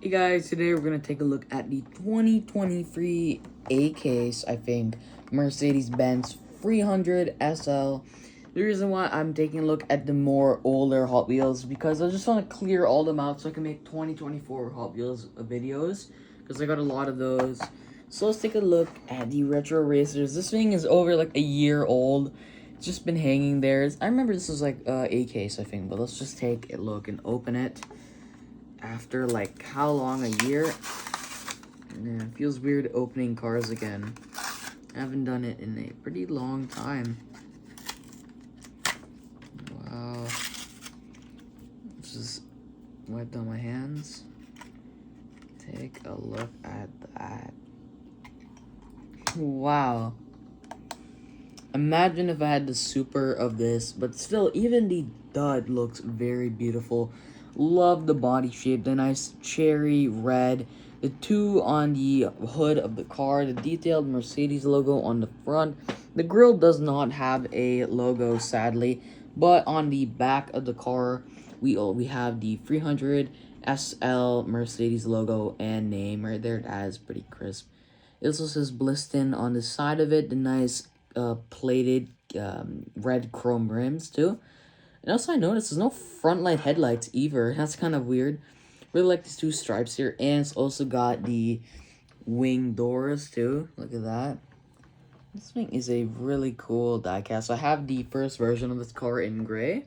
Hey guys, today we're going to take a look at the 2023 A-Case, I think, Mercedes-Benz 300 SL. The reason why I'm taking a look at the more older Hot Wheels because I just want to clear all them out so I can make 2024 Hot Wheels videos because I got a lot of those. So let's take a look at the Retro Racers. This thing is over like a year old. It's just been hanging there. I remember this was like A-Case, I think, but let's just take a look and open it. After like how long, a year? Yeah, it feels weird opening cars again. I haven't done it in a pretty long time. Wow. Let's just wipe down my hands. Take a look at that. Wow. Imagine if I had the super of this, but still, even the dud looks very beautiful. Love the body shape, the nice cherry red, the two on the hood of the car, the detailed Mercedes logo on the front. The grille does not have a logo, sadly, but on the back of the car, we have the 300 SL Mercedes logo and name right there. That is pretty crisp. It also says Bliston on the side of it, the nice plated red chrome rims too. And also I noticed there's no front light headlights either. That's kind of weird. Really like these two stripes here. And it's also got the wing doors too. Look at that. This thing is a really cool diecast. I have the first version of this car in gray.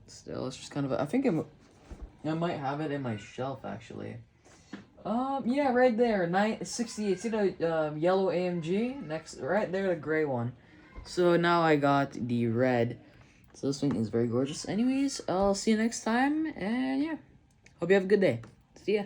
Still, it's just kind of I think I might have it in my shelf actually. Yeah, right there, 968. See the yellow AMG next, right there, the gray one. So now I got the red. So this thing is very gorgeous. Anyways, I'll see you next time, and yeah, hope you have a good day. See ya.